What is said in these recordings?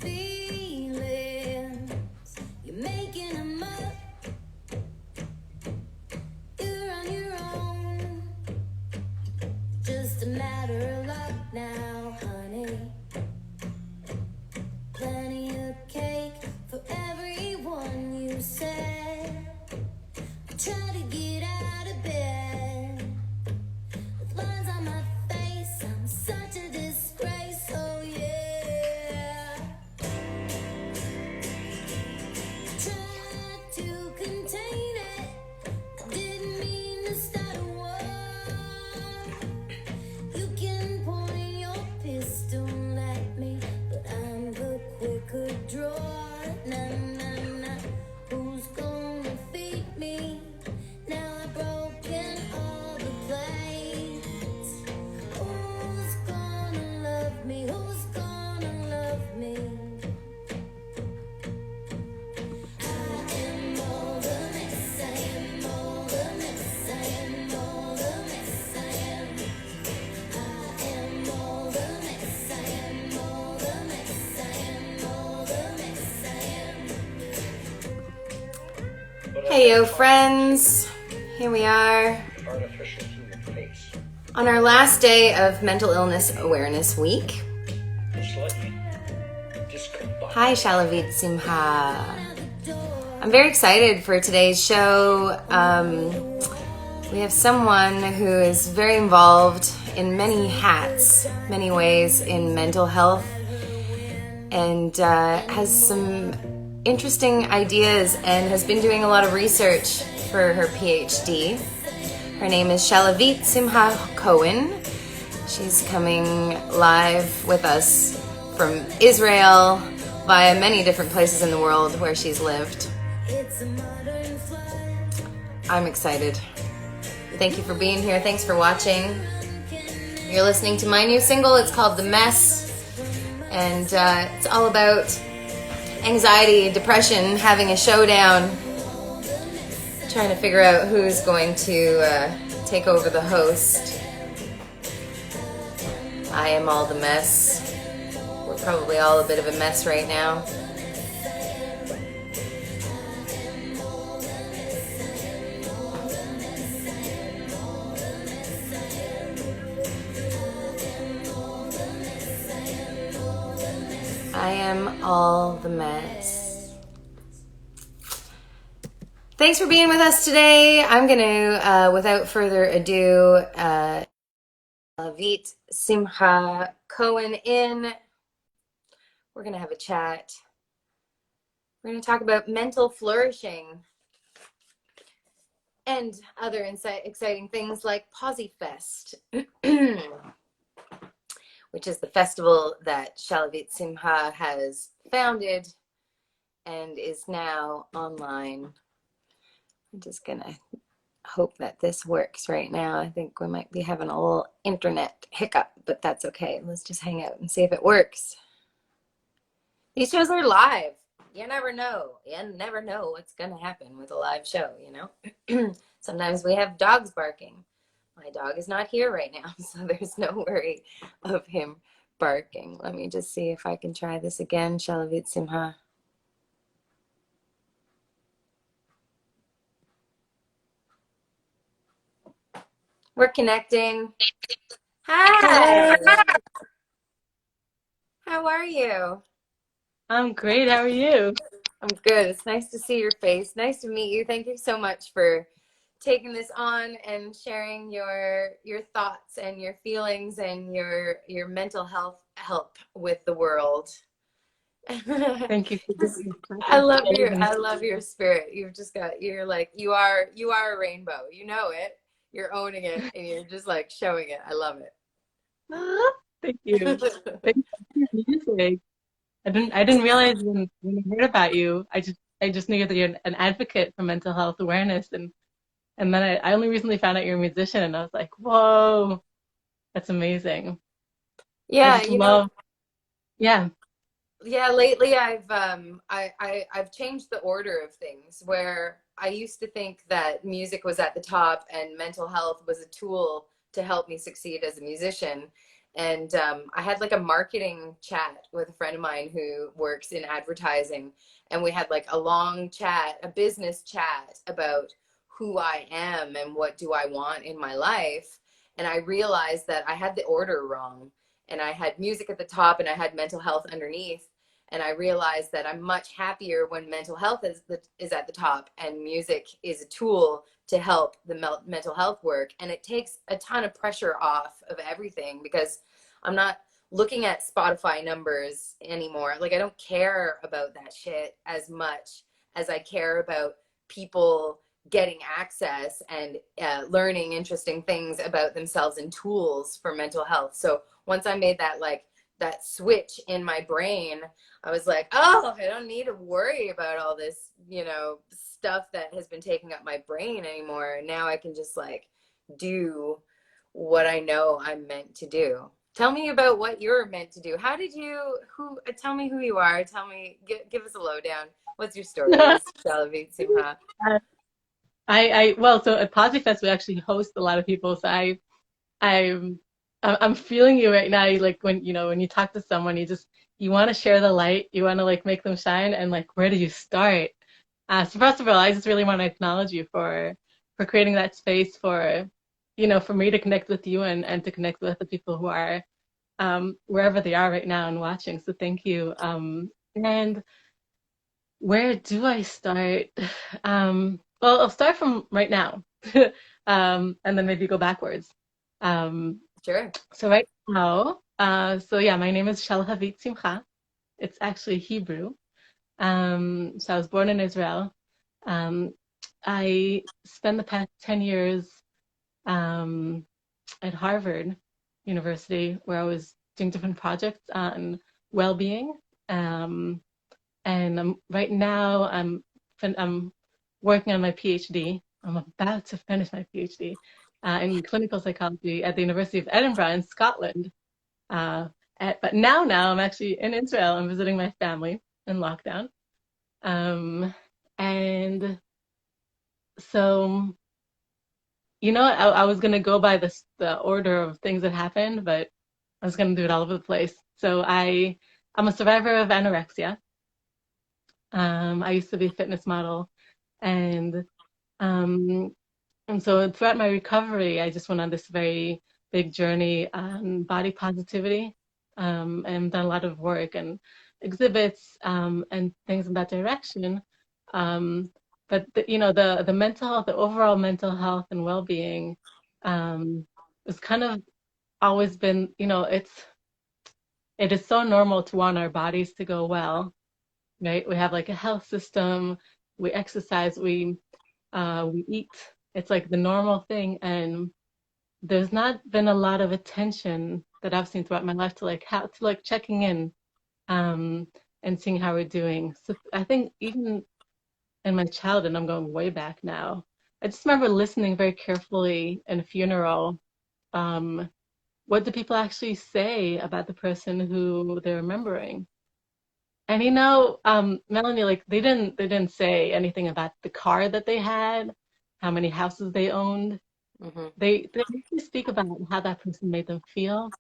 feelings, you're making them up. You're on your own. Just a matter of luck now, honey. Plenty of cake for everyone, you said. Try to get out of bed with lines on my face. I'm such a disgrace, oh yeah. Tried to contain it, didn't mean to start a war. You can point your pistol at me, but I'm the quicker draw. Nah, nah, nah. Who's gonna feed me? Now I've broken all the plates. Who's gonna love me? Who's gonna love me? I am all the mess. I am all the mess. I am all the mess. I am. I am all the mess. I am all the mess. I am all the mess. I am. Hey yo friends, here we are on our last day of Mental Illness Awareness Week. Hi Shalhavit-Simcha. I'm very excited for today's show. We have someone who is very involved in many hats, many ways in mental health, and has some interesting ideas and has been doing a lot of research for her PhD. Her name is Shalhavit-Simcha Cohen. She's coming live with us from Israel via many different places in the world where she's lived. I'm excited. Thank you for being here. Thanks for watching. You're listening to my new single. It's called The Mess. And it's all about anxiety, depression, having a showdown, trying to figure out who's going to take over the host. I am all the mess. We're probably all a bit of a mess right now. I am all the mess. Thanks for being with us today. I'm going to, without further ado, Shalhavit-Simcha Cohen in. We're going to have a chat. We're going to talk about mental flourishing and other exciting things like Posy Fest, which is the festival that Shalhavit-Simcha has founded and is now online. I'm just gonna hope that this works right now. I think we might be having a little internet hiccup, but that's okay. Let's just hang out and see if it works. These shows are live. You never know. You never know what's gonna happen with a live show, you know? Sometimes we have dogs barking. My dog is not here right now, so there's no worry of him barking. Let me just see if I can try this again. Shalhavit-Simcha. We're connecting. Hi. How are you? I'm great. How are you? I'm good. It's nice to see your face. Nice to meet you. Thank you so much for taking this on and sharing your thoughts and your feelings and your mental health help with the world. Thank you. I love your spirit. You're like you are a rainbow. You know it. You're owning it and you're just like showing it. I love it. Thank you. Thank you for your music. I didn't realize when I heard about you. I just knew that you're an advocate for mental health awareness, and then I only recently found out you're a musician, and I was like, whoa, that's amazing. Yeah, yeah. Yeah, lately I've changed the order of things where I used to think that music was at the top and mental health was a tool to help me succeed as a musician. And I had like a marketing chat with a friend of mine who works in advertising, and we had like a long chat, a business chat about who I am and what do I want in my life. And I realized that I had the order wrong, and I had music at the top and I had mental health underneath. And I realized that I'm much happier when mental health is at the top and music is a tool to help the mental health work. And it takes a ton of pressure off of everything because I'm not looking at Spotify numbers anymore. Like, I don't care about that shit as much as I care about people getting access and learning interesting things about themselves and tools for mental health. So once I made that, like, that switch in my brain, I was like, oh, I don't need to worry about all this, stuff that has been taking up my brain anymore. Now I can just like do what I know I'm meant to do. Tell me about what you're meant to do. How did you, tell me who you are. Tell me, give us a lowdown. What's your story, Shalhavit-Simcha? Well, so at PosiFest we actually host a lot of people. So I'm I'm feeling you right now. Like when when you talk to someone, you want to share the light, you want to like make them shine, and like where do you start? So first of all, I just really want to acknowledge you for creating that space for for me to connect with you and to connect with the people who are wherever they are right now and watching. So thank you. And where do I start? Well, I'll start from right now, and then maybe go backwards. Um, Sure. so right now, so yeah, my name is Shalhavit-Simcha. It's actually Hebrew. So I was born in Israel. Um, I spent the past 10 years um, at Harvard University, where I was doing different projects on well-being. Um, and right now I'm working on my PhD. I'm about to finish my PhD in clinical psychology at the University of Edinburgh in Scotland. Uh, but now I'm actually in Israel. I'm visiting my family in lockdown. Um, and so, I was gonna go by the order of things that happened, but I was gonna do it all over the place. So I'm a survivor of anorexia. I used to be a fitness model, and um, and so throughout my recovery, I just went on this very big journey on body positivity, and done a lot of work and exhibits, and things in that direction. Um, but the mental health, the overall mental health and well-being, has kind of always been, it is so normal to want our bodies to go well, right? We have like a health system, we exercise, we eat. It's like the normal thing, and there's not been a lot of attention that I've seen throughout my life to like how to like checking in, um, and seeing how we're doing. So I think even in my childhood, I'm going way back now. I just remember listening very carefully in a funeral. Um, what do people actually say about the person who they're remembering? And Melanie, like they didn't say anything about the car that they had, how many houses they owned. Hmm. They mostly speak about how that person made them feel,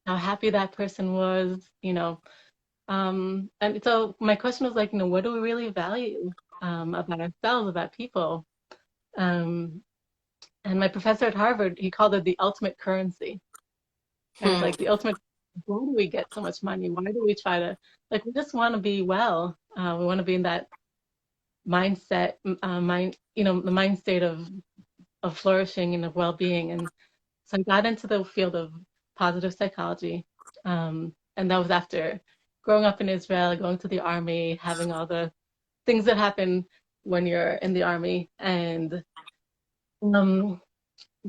how happy that person was. And so my question was like, what do we really value about ourselves, about people? Um, and my professor at Harvard, he called it the ultimate currency. Right? Hmm. Like the ultimate, why do we get so much money? Why do we try to, like, we just want to be well. We want to be in that mindset, the mind state of flourishing and of well-being. And so I got into the field of positive psychology. And that was after growing up in Israel, going to the army, having all the things that happen when you're in the army, and um,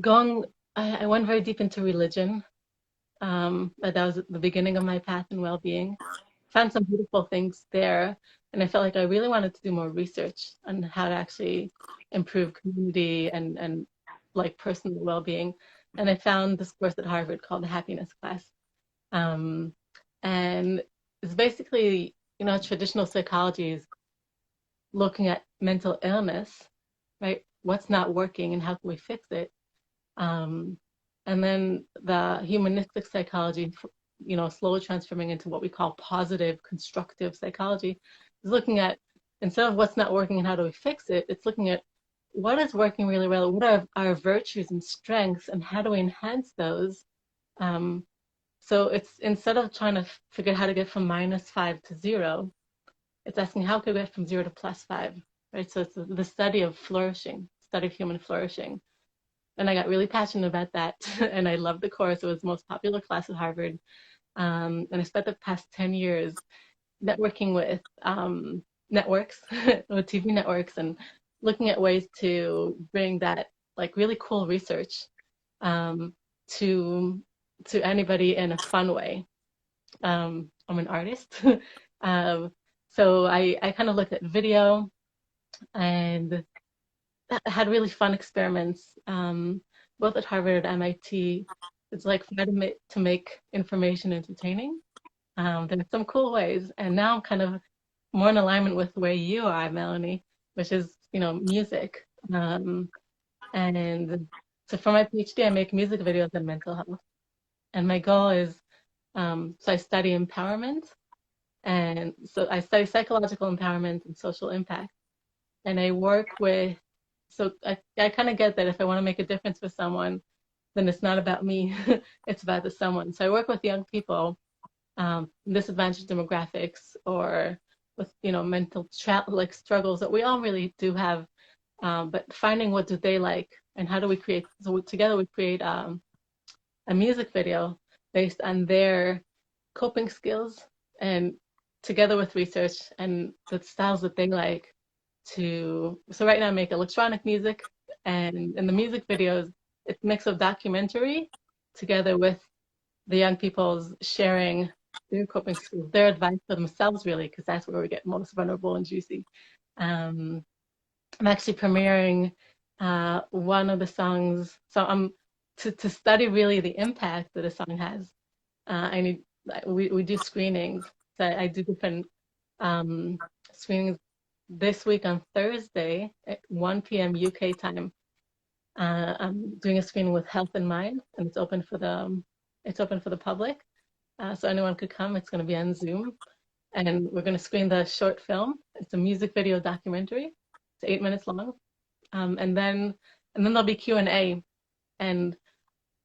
going. I went very deep into religion. But that was the beginning of my path in well-being. Found some beautiful things there, and I felt like I really wanted to do more research on how to actually improve community and like personal well-being. And I found this course at Harvard called the Happiness Class, um, and it's basically traditional psychology is looking at mental illness, right? What's not working and how can we fix it? Um, And then the humanistic psychology, slowly transforming into what we call positive, constructive psychology, is looking at, instead of what's not working and how do we fix it, it's looking at what is working really well, what are our virtues and strengths, and how do we enhance those. Um, so it's, instead of trying to figure out how to get from -5 to 0, it's asking how can we get from 0 to +5, right? So it's the study of flourishing, study of human flourishing. And I got really passionate about that. And I loved the course. It was the most popular class at Harvard. And I spent the past 10 years networking with networks, with TV networks, and looking at ways to bring that like really cool research um, to anybody in a fun way. I'm an artist. um, so I kind of looked at video and had really fun experiments, both at Harvard and MIT. It's like fun to make information entertaining. There's some cool ways, and now I'm kind of more in alignment with where you are, Melanie, which is, music. And so for my PhD, I make music videos on mental health, and my goal is, so I study empowerment, and so I study psychological empowerment and social impact, and I work with. So I kind of get that if I want to make a difference for someone, then it's not about me, it's about the someone. So I work with young people, disadvantaged demographics, or with mental like struggles that we all really do have, but finding what do they like and how do we create. So together we create a music video based on their coping skills, and together with research and the styles that they like. So right now I make electronic music, and in the music videos it's a mix of documentary together with the young people's sharing their coping skills, their advice for themselves, really, because that's where we get most vulnerable and juicy. Um, I'm actually premiering one of the songs. So I'm to study really the impact that a song has. I need we do screenings. So I do different screenings this week on Thursday at 1 p.m. UK time. I'm doing a screening with Health in Mind, and it's open for the public. So anyone could come. It's going to be on Zoom, and we're going to screen the short film. It's a music video documentary. It's 8 minutes long, and then there'll be Q&A, and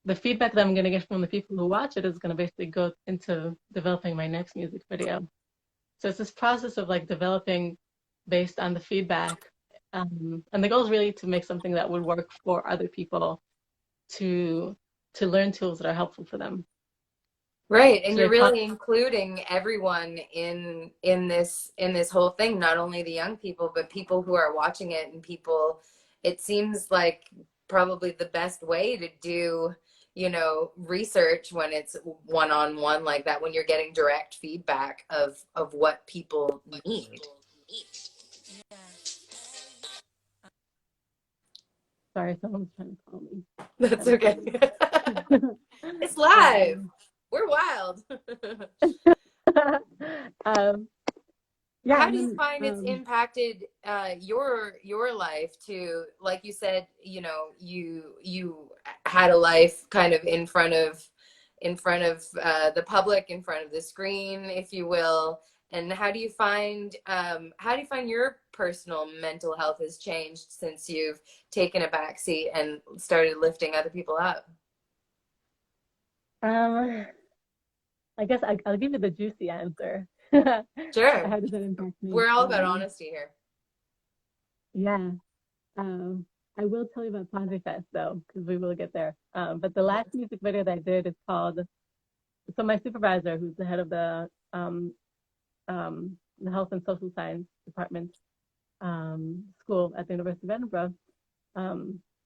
the feedback that I'm going to get from the people who watch it is going to basically go into developing my next music video. So it's this process of like developing based on the feedback, and the goal is really to make something that would work for other people to learn tools that are helpful for them. Right, and So you're really including everyone in this whole thing, not only the young people, but people who are watching it, and people, it seems like probably the best way to do, research when it's one-on-one like that, when you're getting direct feedback of what people need. Sorry, someone's trying to call me. That's okay. It's live. We're wild. Yeah. How do you find it's impacted your life to, like you said, you had a life kind of in front of the public, in front of the screen, if you will, and how do you find your personal mental health has changed since you've taken a backseat and started lifting other people up? I guess I'll give you the juicy answer. Sure. How does it impact me? We're all about honesty here. Yeah. I will tell you about Ponzi Fest though, because we will get there. But the last music video that I did is called. So my supervisor, who's the head of the Health and Social Science Department school at the University of Edinburgh,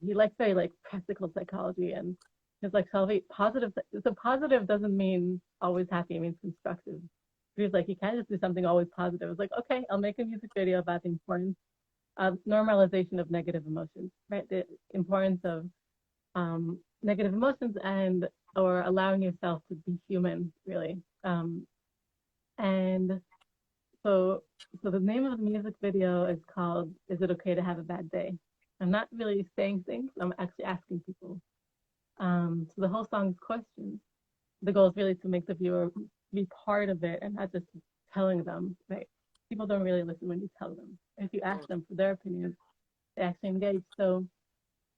he likes very like practical psychology, and he's like, Shalvi, positive. So positive doesn't mean always happy; it means constructive. He's like, you can't just do something always positive. It's like, okay, I'll make a music video about the importance of normalization of negative emotions, right? The importance of negative emotions and or allowing yourself to be human, really. And so the name of the music video is called "Is It Okay to Have a Bad Day?" I'm not really saying things. I'm actually asking people. So the whole song is questions. The goal is really to make the viewer be part of it and not just telling them, right? People don't really listen when you tell them. If you ask them for their opinions, they actually engage. So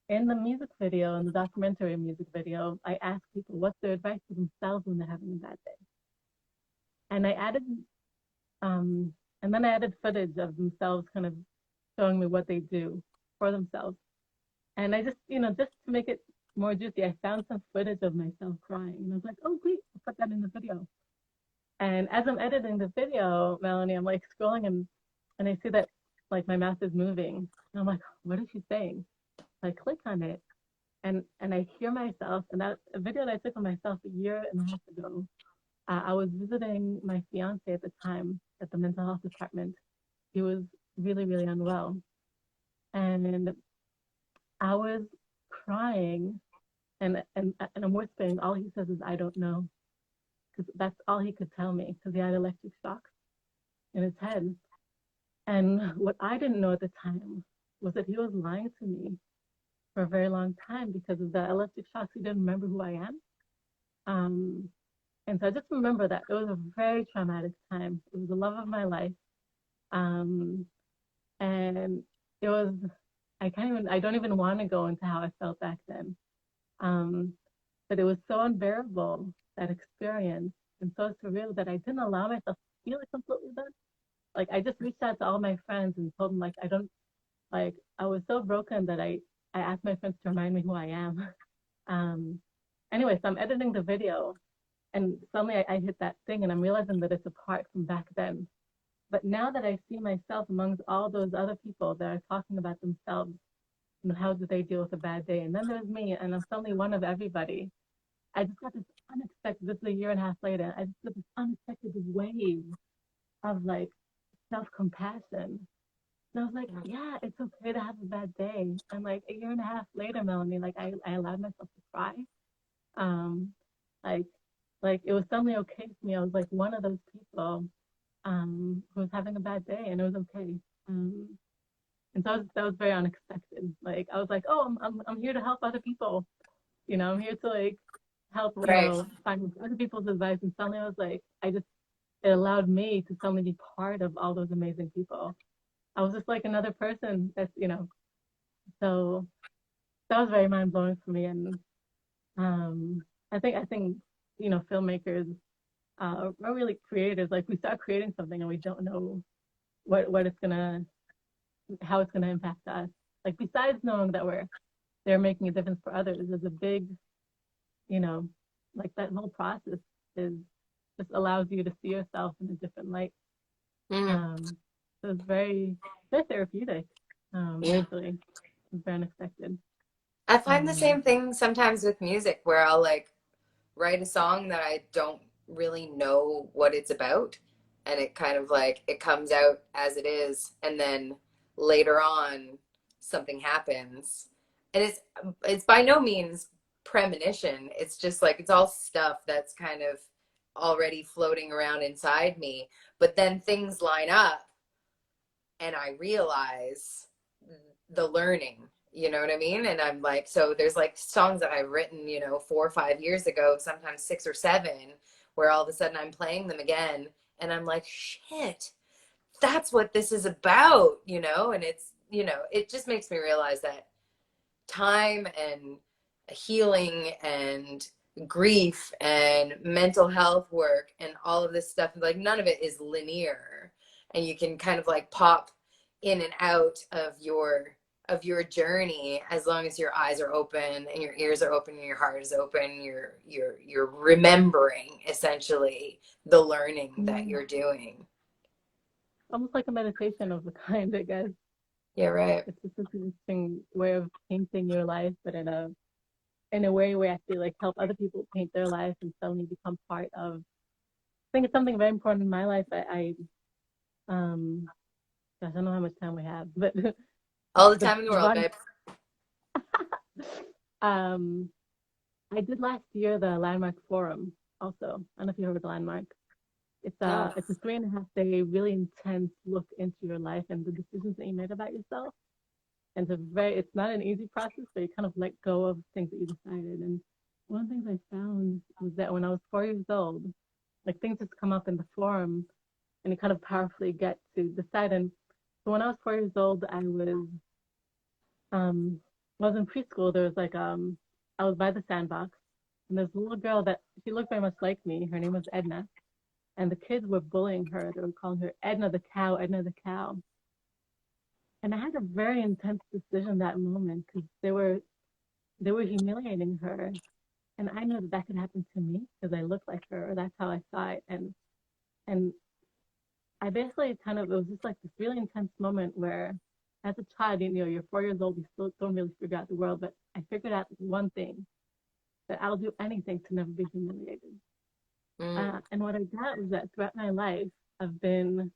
in the music video, in the documentary music video, I ask people what's their advice to themselves when they're having a bad day. And I added, um, and then I added footage of themselves kind of showing me what they do for themselves. And I just, just to make it more juicy, I found some footage of myself crying. And I was like, oh, great, I'll put that in the video. And as I'm editing the video, Melanie, I'm like scrolling and I see that like my mouth is moving. And I'm like, what is she saying? So I click on it and I hear myself. And that a video that I took of myself a year and a half ago. I was visiting my fiance at the time at the mental health department. He was really, really unwell. And I was crying and I'm whispering. All he says is, I don't know. Because that's all he could tell me because he had electric shocks in his head. And what I didn't know at the time was that he was lying to me for a very long time because of the electric shocks. He didn't remember who I am. Um, and so I just remember that it was a very traumatic time. It was the love of my life. Um, and it was, I don't even want to go into how I felt back then. Um, but it was so unbearable, that experience, and so surreal that I didn't allow myself to feel it completely then. Like I just reached out to all my friends and told them like I don't like I was so broken that I asked my friends to remind me who I am. Um anyway, so I'm editing the video and suddenly I hit that thing and I'm realizing that it's a part from back then. But now that I see myself amongst all those other people that are talking about themselves and how do they deal with a bad day, and then there's me and I'm suddenly one of everybody. I just got this unexpected, this is a year and a half later, I just got this unexpected wave of like self-compassion. And I was like, yeah, it's okay to have a bad day. And like a year and a half later, Melanie, like I allowed myself to cry. Um, like like it was suddenly okay for me. I was like one of those people who was having a bad day and it was okay. Um, and so that was very unexpected. Like I was like, oh, I'm here to help other people. I'm here to like help, Right. find other people's advice. And suddenly I was like, it allowed me to suddenly be part of all those amazing people. I was just like another person so that was very mind blowing for me. And um, I think, filmmakers are really creators. Like we start creating something and we don't know what it's gonna, how it's gonna impact us. Like besides knowing that they're making a difference for others, there's a big, you know, like that whole process is just allows you to see yourself in a different light. Mm. Um, so it's very therapeutic. Yeah. Actually, it's very unexpected. I find the Um, same thing sometimes with music where I'll like write a song that I don't really know what it's about. And it kind of like it comes out as it is. And then later on, something happens. And it's by no means premonition. It's just like it's all stuff that's kind of already floating around inside me. But then things line up and I realize the learning. You know what I mean? And I'm like, so there's like songs that I've written, 4 or 5 years ago, sometimes 6 or 7, where all of a sudden I'm playing them again and I'm like, shit, that's what this is about. And it just makes me realize that time and healing and grief and mental health work and all of this stuff, like none of it is linear, and you can kind of like pop in and out of your journey as long as your eyes are open and your ears are open and your heart is open. You're remembering essentially the learning that yeah, you're doing. almost like a meditation of the kind, I guess. Yeah, right. It's just an interesting way of painting your life, but in a way where I feel like help other people paint their life and suddenly become part of. I think it's something very important in my life. Um, gosh, I don't know how much time we have, but All the the time in the world, one, babe. um, I did last year the Landmark Forum. Also, I don't know if you heard of the Landmark. It's No. a 3.5 day really intense look into your life and the decisions that you made about yourself. And it's not an easy process, but you kind of let go of things that you decided. And one of the things I found was that when I was 4 years old, like things just come up in the forum and you kind of powerfully get to decide. And so when I was 4 years old, um I was in preschool. There was like I was by the sandbox and there's a little girl that she looked very much like me. Her name was Edna. And the kids were bullying her. They were calling her Edna the cow, Edna the cow. And I had a very intense decision that moment because they were humiliating her. And I know that that could happen to me because I look like her, or that's how I saw it. And I basically kind of, it was just like this really intense moment where as a child, you're 4 years old, you still don't really figure out the world, but I figured out one thing, that I'll do anything to never be humiliated. Mm. And what I got was that throughout my life, I've been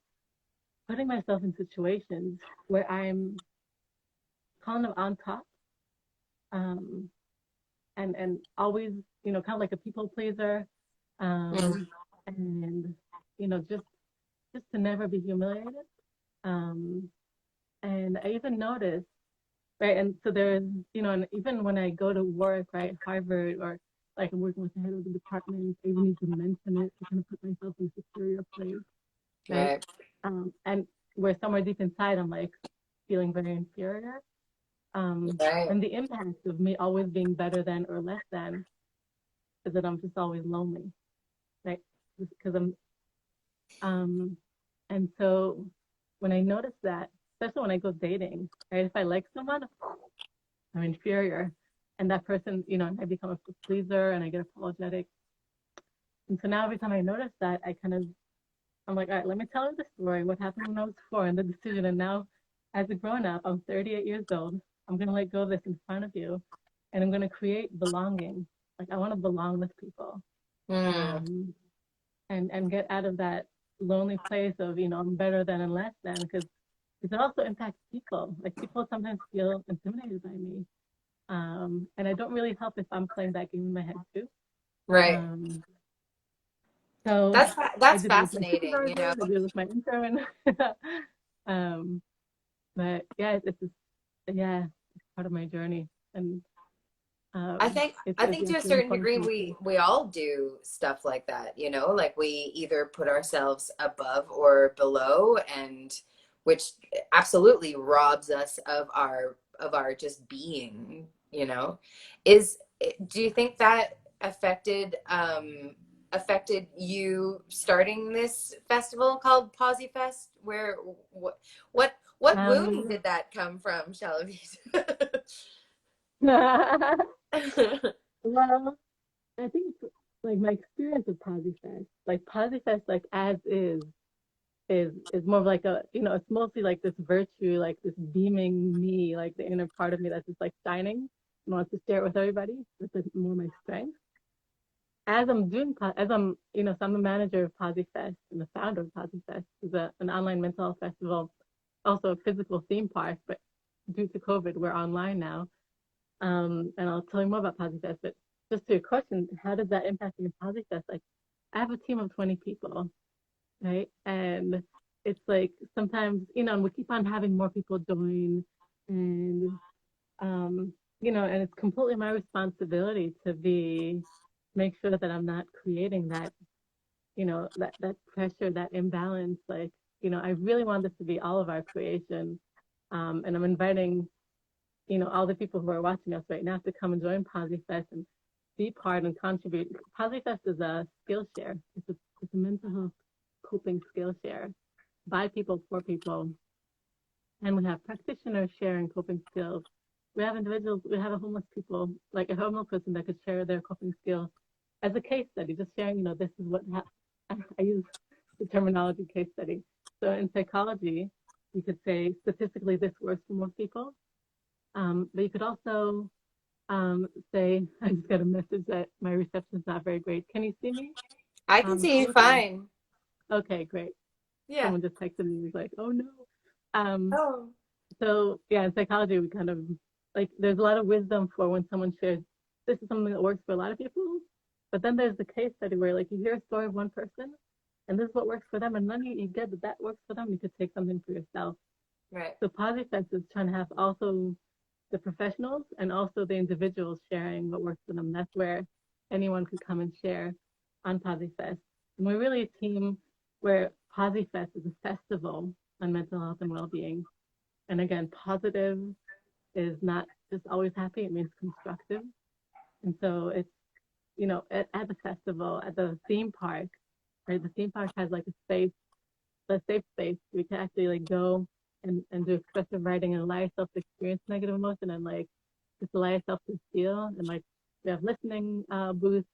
putting myself in situations where I'm kind of on top, um, and always, kind of like a people pleaser, Mm. um, and just to never be humiliated. Um, and I even noticed, right, and so there's, and even when I go to work, right, Harvard, or like I'm working with the head of the department, I even need to mention it to kind of put myself in a superior place, right? Right. And where somewhere deep inside, I'm like feeling very inferior. Right. And the impact of me always being better than or less than is that I'm just always lonely, right? Just because um, and so when I notice that, especially when I go dating, right? If I like someone, I'm inferior. And that person, I become a pleaser and I get apologetic. And so now every time I notice that, I'm like, all right, let me tell her the story, what happened when I was 4 and the decision. And now as a grown up, I'm 38 years old. I'm going to let go of this in front of you and I'm going to create belonging. Like I want to belong with people. Mm. Um, and get out of that lonely place of, I'm better than and less than, because it also impacts people. Like people sometimes feel intimidated by me. And I don't really help if I'm playing that game in my head too. Right. Um, so That's I that's did it with my fascinating, you know. supervisors, I did it with my intern. um, but yeah, it's just, yeah, it's part of my journey. And I think I it's think to yes, a really certain important degree for me too. we all do stuff like that, you know, like we either put ourselves above or below, and which absolutely robs us of our just being, you know. Is Do you think that affected you starting this festival called Posy Fest? Where what wound Um, did that come from, Shalavit? well, I think like my experience with Posifest, like Posifest, like as is more of like it's mostly like this virtue, like this beaming me, like the inner part of me that's just like shining and wants to share it with everybody. That's like more my strength. As I'm doing, as I'm, so I'm the manager of Posifest and the founder of Posifest, is an online mental health festival, also a physical theme park, but due to COVID, we're online now. And I'll tell you more about Posifest, but just to your question, how does that impact me in Posifest? Like, I have a team of 20 people, right? And it's like sometimes, and we keep on having more people join, and and it's completely my responsibility to make sure that I'm not creating that, that pressure, that imbalance. Like, I really want this to be all of our creation. And I'm inviting all the people who are watching us right now to come and join PosiFest and be part and contribute. PosiFest is a skill share. It's a mental health coping skill share by people for people. And we have practitioners sharing coping skills. We have individuals, we have a homeless people, like a homeless person that could share their coping skills as a case study, just sharing, this is what I use the terminology case study. So in psychology, you could say statistically this works for most people. But you could also say, I just got a message that my reception is not very great. Can you see me? I can see you Okay. fine. Okay, great. Yeah. Someone just texted me, was like, oh no. Um, Oh. so yeah, in psychology, we kind of like, there's a lot of wisdom for when someone shares, this is something that works for a lot of people. But then there's the case study where like you hear a story of one person and this is what works for them. And then you get that works for them. You could take something for yourself. Right. So PosiFest is trying to have also the professionals and also the individuals sharing what works for them. That's where anyone could come and share on PosiFest. And we're really a team where PosiFest is a festival on mental health and well-being. And again, positive is not just always happy, it means constructive. And so it's, at the festival, at the theme park, right? The theme park has like a safe space. We can actually like go and do expressive writing and allow yourself to experience negative emotion and like just allow yourself to feel. And like we have listening booths,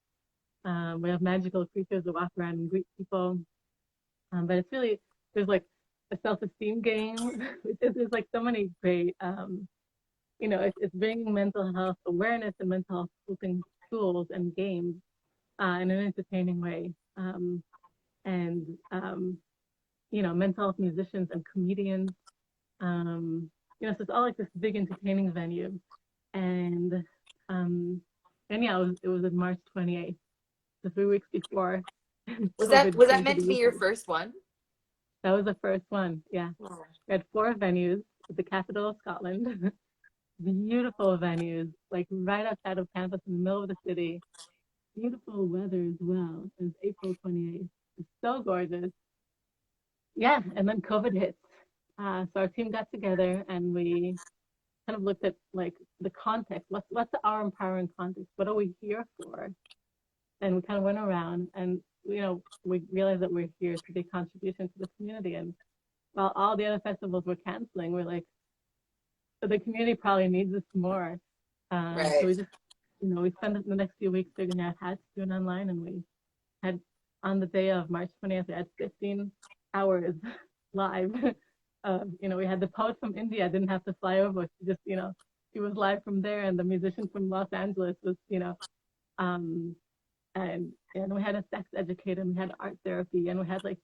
we have magical creatures that walk around and greet people. But it's really, there's like a self-esteem game. There's like so many great, it's bringing mental health awareness and mental health coping tools and games in an entertaining way. And mental health musicians and comedians. So it's all like this big entertaining venue. And um, and yeah, it was on March 28th, so 3 weeks before COVID Was that came to meant the to be your UK. first one? That was the first one. Yeah, Oh. we had 4 venues at the capital of Scotland. Beautiful venues, like right outside of campus in the middle of the city. Beautiful weather as well. It was April 28th. It's so gorgeous. Yeah, and then COVID hit. So our team got together and we kind of looked at like the context. What's our empowering context? What are we here for? And we kind of went around and we realized that we're here to make contribution to the community. And while all the other festivals were canceling, we're like, the community probably needs us more. So Right. we just, we spent the next few weeks figuring out how to do it online. And we had, on the day of March 20th, we had 15 hours live. We had the poet from India didn't have to fly over. She just, she was live from there. And the musician from Los Angeles was, um, and we had a sex educator, and we had art therapy, and we had like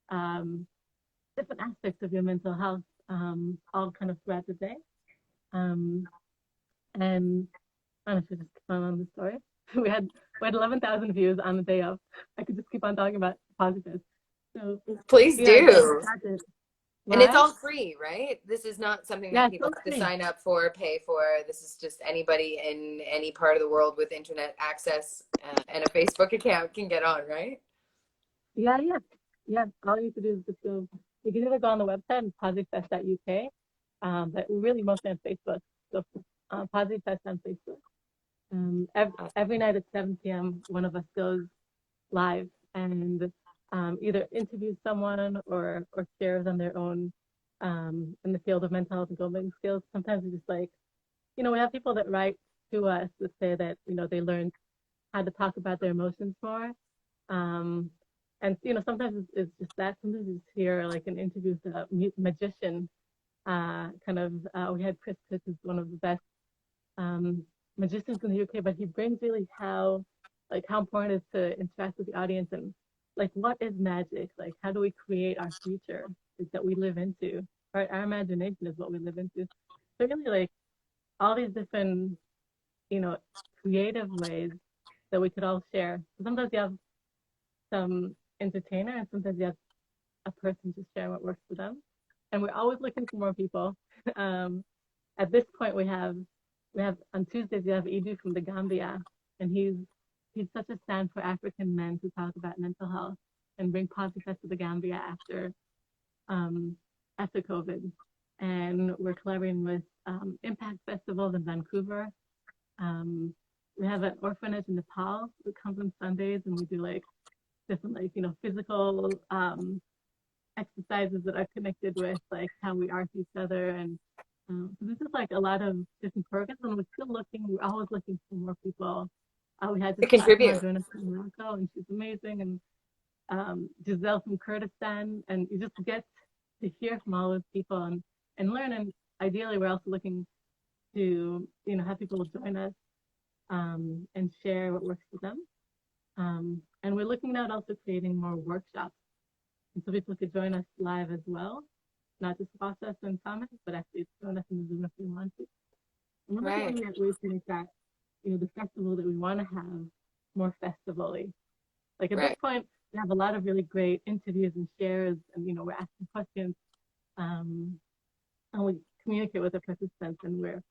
um, different aspects of your mental health, all kind of throughout the day. Um, and I should just keep on the story. We had 11,000 views on the day of. I could just keep on talking about positives. So Please yeah, I just do. had to. And it's Right? all free, right? This is not something Yeah, that it's people so have to free. sign up for, pay for. This is just anybody in any part of the world with internet access and a Facebook account can get on, right? Yeah, yeah, yeah. All you have to do is just go. You can either go on the website and positivefest.uk, but we're really mostly on Facebook. So Positive Fest on Facebook. Every night at 7 p.m., one of us goes live and either interviews someone or shares on their own in the field of mental health and coping skills. Sometimes we just like, we have people that write to us that say that, they learned how to talk about their emotions more. Um, and, sometimes it's just that. Sometimes it's hear like an interview with a magician. We had Chris Pitt, who's one of the best um, magicians in the UK, but he brings really how important it is to interact with the audience and like what is magic? Like how do we create our future that we live into? Right, our imagination is what we live into. So really, like all these different, you know, creative ways that we could all share. Sometimes you have some entertainer, and sometimes you have a person just sharing what works for them. And we're always looking for more people. Um, at this point we have on Tuesdays we have Edu from the Gambia, and he's such a stand for African men who talk about mental health and bring positive to the Gambia um, after COVID. And we're collaborating with Impact Festivals in Vancouver. Um, we have an orphanage in Nepal that comes on Sundays, and we do like different physical exercises that are connected with like how we are to each other. And so this is like a lot of different programs, and we're always looking for more people. We had To this Fatima contribute. join us from Morocco, and she's amazing, and Giselle from Kurdistan, and you just get to hear from all those people and learn. And ideally, we're also looking to have people join us and share what works for them. And we're looking at also creating more workshops, and so people could join us live as well, not just watch us and comment, but actually join us in the Zoom if they want to. And we're Right. looking at ways to make that the festival that we want to have more festival-y. Like at this Right. point, we have a lot of really great interviews and shares, and we're asking questions. and we communicate with the participants, and we're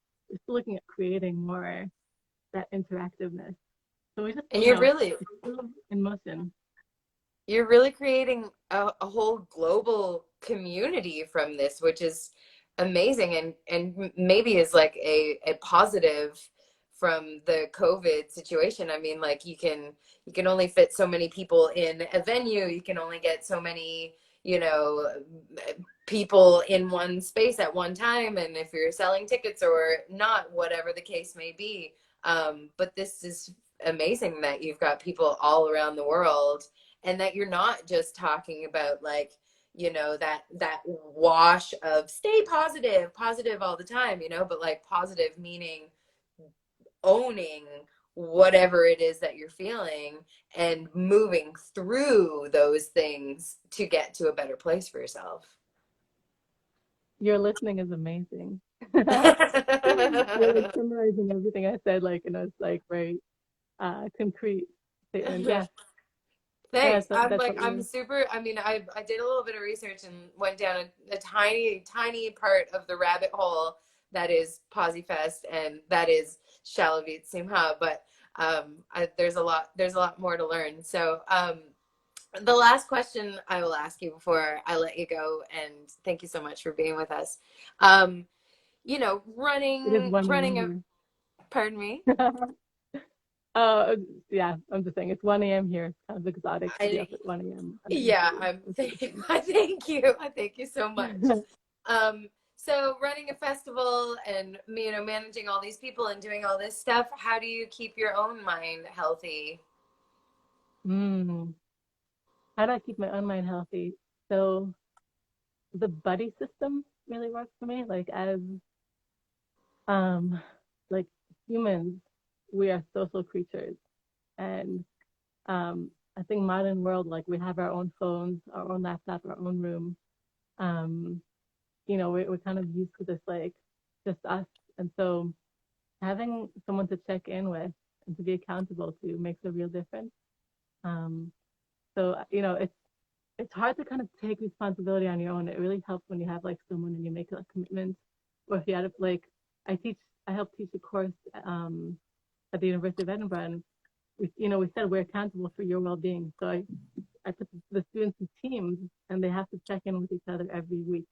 still looking at creating more that interactiveness. So we just, And you're really it's still in motion. you're really creating a whole global community from this, which is amazing, and maybe is like a positive from the COVID situation. I mean, like you can only fit so many people in a venue. You can only get so many, you know, people in one space at one time. And if you're selling tickets or not, whatever the case may be. But this is amazing that you've got people all around the world, and that you're not just talking about like, you know, that wash of stay positive all the time, you know, but like positive meaning owning whatever it is that you're feeling and moving through those things to get to a better place for yourself. Your listening is amazing. You're like summarizing everything I said, like in a like very concrete statement. Yeah, yeah, Thanks. so I'm that's like, what I'm you're. super. I mean, I did a little bit of research and went down a tiny part of the rabbit hole that is Posifest and that is Shalhavit-Simcha. But there's a lot more to learn. So the last question I will ask you before I let you go, and thank you so much for being with us. Um, you know, It is running 1 a, a.m. pardon me. here. Uh, yeah, I'm just saying it's 1 a.m. here. It's kind of exotic to be I up at 1 a.m. underneath Yeah, you. I'm I thank you. I thank you so much. So running a festival and, you know, managing all these people and doing all this stuff, how do you keep your own mind healthy? Mm. How do I keep my own mind healthy? So the buddy system really works for me. Like as um like humans, we are social creatures. And I think modern world, like we have our own phones, our own laptop, our own room. Um, we're kind of used to this like just us. And so having someone to check in with and to be accountable to makes a real difference. Um, so it's hard to kind of take responsibility on your own. It really helps when you have like someone and you make like commitments. Or if you had like I teach I help teach a course at the University of Edinburgh, and we said we're accountable for your well-being. So I put the students in teams and they have to check in with each other every week.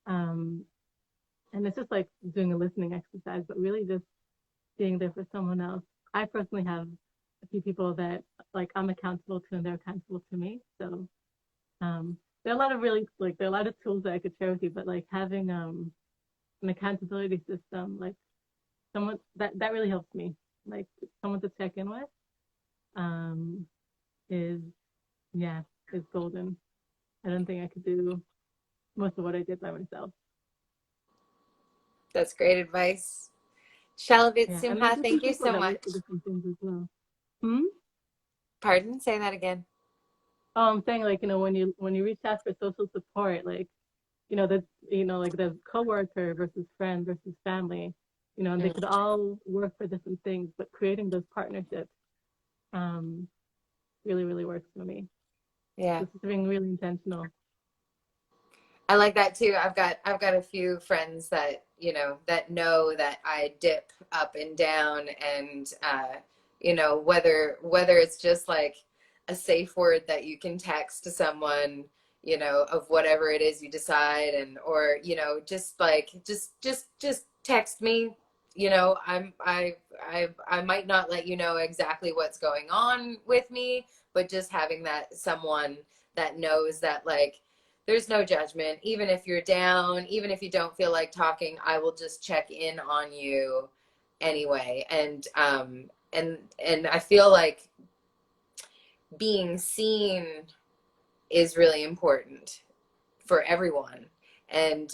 Um, and it's just like doing a listening exercise, but really just being there for someone else. I personally have a few people that like I'm accountable to and they're accountable to me. So there are a lot of really like there are a lot of tools that I could share with you, but like having an accountability system, like someone that really helps me. Like someone to check in with um is yeah, is golden. I don't think I could do most of what I did by myself. That's great advice. Shalavit Yeah, and there's Simha, thank different you people so that look for much. different things as well. Hmm? Pardon, say that again. Oh, I'm saying like, when you reach out for social support, like, that, like the coworker versus friend versus family, and they Mm, could all work for different things, but creating those partnerships um really, really works for me. yeah. Just being really intentional. I like that too. I've got a few friends that, you know that I dip up and down, and you know, whether it's just like a safe word that you can text to someone, you know, of whatever it is you decide, and or, you know, just like just text me, you know, I might not let you know exactly what's going on with me, but just having that someone that knows that, like, there's no judgment. Even if you're down, even if you don't feel like talking, I will just check in on you anyway. And I feel like being seen is really important for everyone. And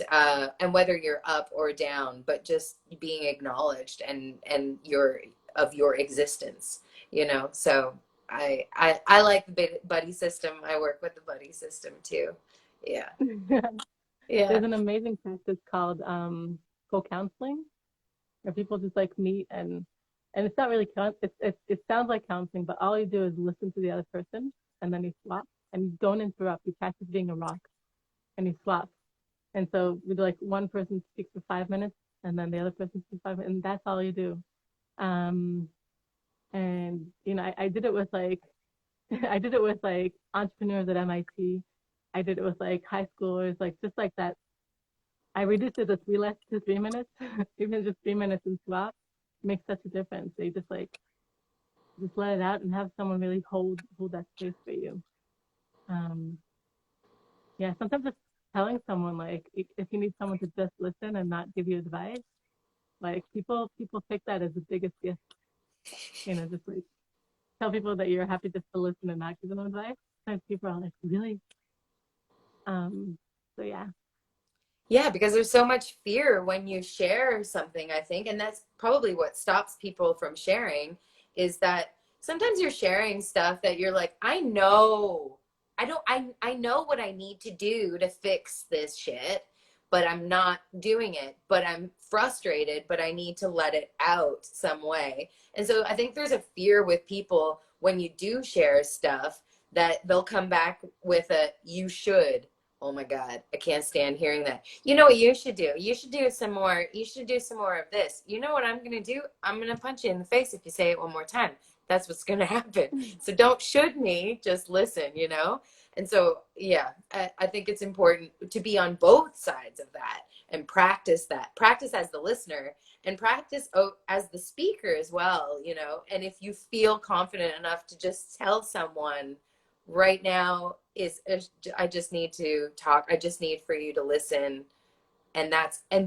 whether you're up or down, but just being acknowledged, and your existence, you know. So I like the buddy system. I work with the buddy system too. Yeah. Yeah. There's an amazing practice called co-counseling, where people just like meet and it's not really it sounds like counseling, but all you do is listen to the other person and then you swap and you don't interrupt. You practice being a rock and you swap. And so we do like one person speaks for 5 minutes and then the other person speaks 5 minutes, and that's all you do. Um, and I did it with like I did it with like entrepreneurs at MIT. I did it with like high schoolers, like just like that. I reduced it to 3 minutes, even just 3 minutes and swap makes such a difference. They just let it out and have someone really hold that space for you. Um, yeah, sometimes just telling someone like if you need someone to just listen and not give you advice, like people take that as the biggest gift. Just like tell people that you're happy just to listen and not give them advice. Sometimes people are like, really? So yeah. Yeah, because there's so much fear when you share something, I think, and that's probably what stops people from sharing is that sometimes you're sharing stuff that you're like, I know what I need to do to fix this shit, but I'm not doing it, but I'm frustrated, but I need to let it out some way. And so I think there's a fear with people when you do share stuff that they'll come back with a you should. Oh my God, I can't stand hearing that. You know what you should do? You should do some more. You should do some more of this. You know what I'm going to do? I'm going to punch you in the face if you say it one more time. That's what's going to happen. So don't should me, just listen, you know? And so, yeah, I think it's important to be on both sides of that and practice that. Practice as the listener and practice as the speaker as well, you know? And if you feel confident enough to just tell someone, right now I just need to talk. I just need for you to listen. And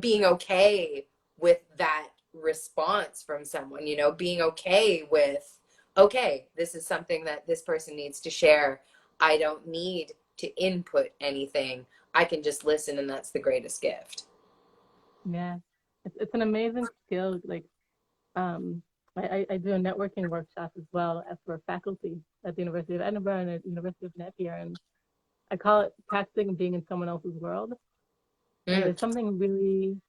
being okay with that response from someone, being okay with, okay, this is something that this person needs to share. I don't need to input anything. I can just listen, and that's the greatest gift. Yeah, it's an amazing skill. Like, um, I do a networking workshop as well as for faculty at the University of Edinburgh and at the University of Napier, and I call it practicing being in someone else's world. And Mm, there's something really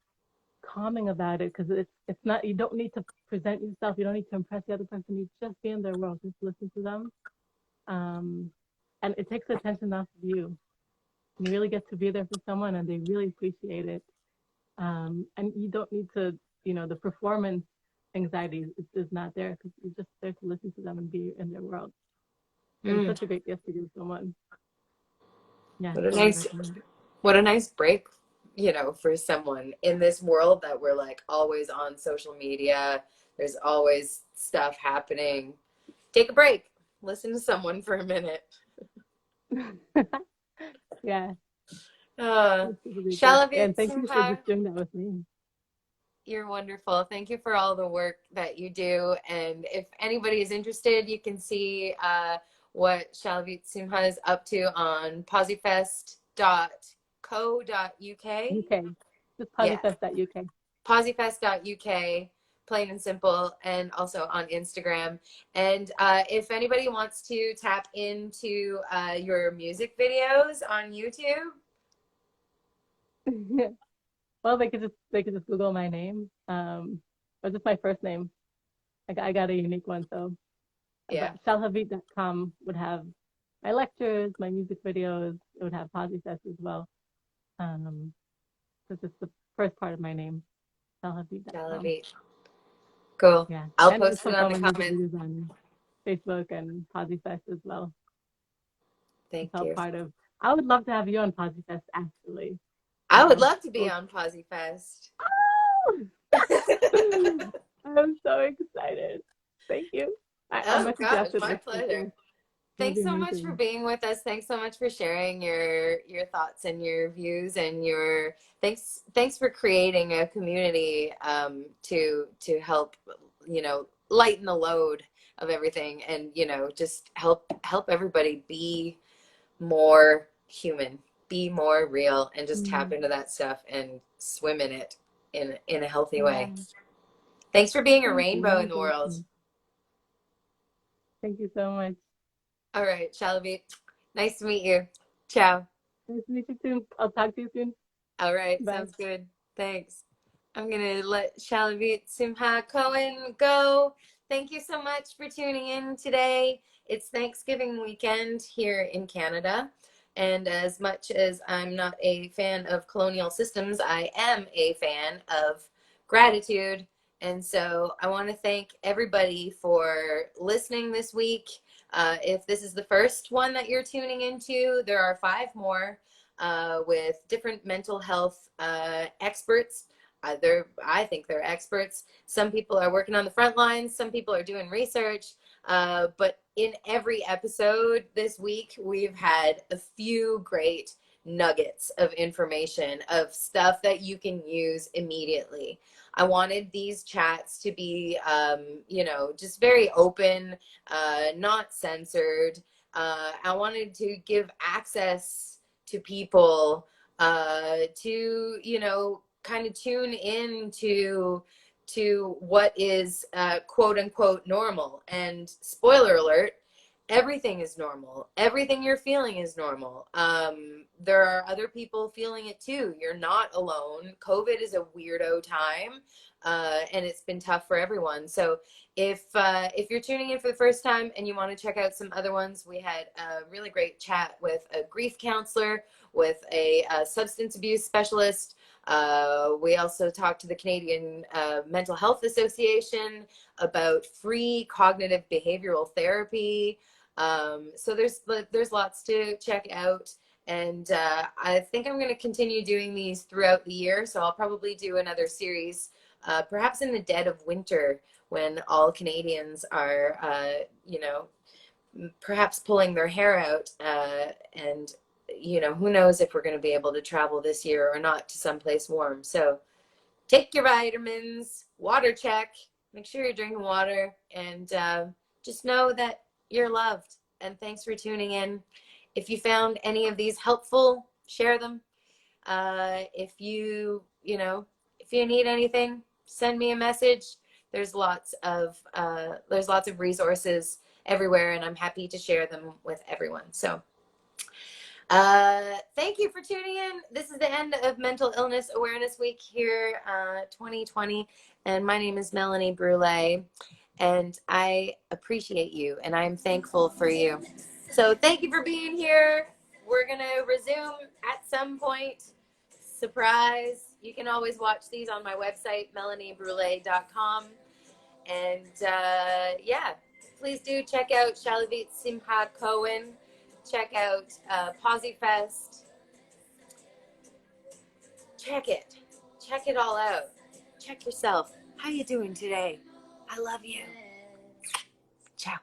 calming about it because it's not, you don't need to present yourself, you don't need to impress the other person. You just be in their world, just listen to them. Um, and it takes the attention off of you. You really get to be there for someone, and they really appreciate it. And you don't need to, the performance anxiety is not there because you're just there to listen to them and be in their world. And it's mm. such a great gift to give someone. Yeah, What a totally nice recommend it. what a nice break, for someone in this world that we're like always on social media. There's always stuff happening. Take a break. Listen to someone for a minute. Yeah, Uh, it's a great gift. And Shalhavit thank you for Simcha, just doing that with me. you're wonderful. Thank you for all the work that you do. And if anybody is interested, you can see what Shalhavit-Simcha is up to on posifest.co.uk. UK, just Yeah, posifest.uk. posifest.uk, plain and simple, and also on Instagram. And if anybody wants to tap into your music videos on YouTube, Well, they could just Google my name, or just my first name. I got a unique one, so yeah, but shalhavit.com would have my lectures, my music videos. It would have Posifest as well. Um, so just the first part of my name, shalhavit.com. Shalhavit. Cool. Yeah, I'll and just post it post on all the my music comments. videos on Facebook and Posifest as well. It's Thank all you. part of. I would love to have you on Posifest actually. I would love to be Well, on PosiFest. I'm so excited. Thank you. I'll Oh message you gosh, after my this. pleasure. It'll be Thanks so much for amazing. being with us. Thanks so much for sharing your thoughts and your views and your thanks for creating a community to help lighten the load of everything and just help everybody be more human, be more real, and just tap Mm, into that stuff and swim in it in a healthy yeah. way. Thanks for being a Thank you. rainbow Have in a the great world. day. Thank you so much. All right, Shalavit. Nice to meet you. Ciao. Nice to meet you too. I'll talk to you soon. All right, Bye. sounds good. Thanks. I'm gonna let Shalhavit-Simcha Cohen go. Thank you so much for tuning in today. It's Thanksgiving weekend here in Canada, And as much as I'm not a fan of colonial systems, I am a fan of gratitude. And so I want to thank everybody for listening this week. If this is the first one that you're tuning into, there are 5 more with different mental health experts. I think they're experts. Some people are working on the front lines. Some people are doing research. But in every episode this week, we've had a few great nuggets of information, of stuff that you can use immediately. I wanted these chats to be, just very open, not censored. I wanted to give access to people to, kind of tune in to what is quote unquote normal. And spoiler alert, everything is normal. Everything you're feeling is normal. There are other people feeling it too. You're not alone. COVID is a weirdo time, and it's been tough for everyone. So if you're tuning in for the first time and you want to check out some other ones, we had a really great chat with a grief counselor, with a substance abuse specialist. We also talked to the Canadian Mental Health Association about free cognitive behavioral therapy. So there's lots to check out. And I think I'm going to continue doing these throughout the year. So I'll probably do another series, perhaps in the dead of winter, when all Canadians are, perhaps pulling their hair out, and who knows if we're going to be able to travel this year or not to someplace warm. So take your vitamins, water check, make sure you're drinking water, and just know that you're loved. And thanks for tuning in. If you found any of these helpful, share them. If you need anything, send me a message. There's lots of resources everywhere, and I'm happy to share them with everyone. So thank you for tuning in. This is the end of Mental Illness Awareness Week here, 2020. And my name is Melanie Brule, and I appreciate you, and I'm thankful for you. So thank you for being here. We're going to resume at some point. Surprise. You can always watch these on my website, melaniebrule.com. And please do check out Shalhavit-Simcha Cohen. Check out PosiFest. Check it. Check it all out. Check yourself. How you doing today? I love you. Ciao.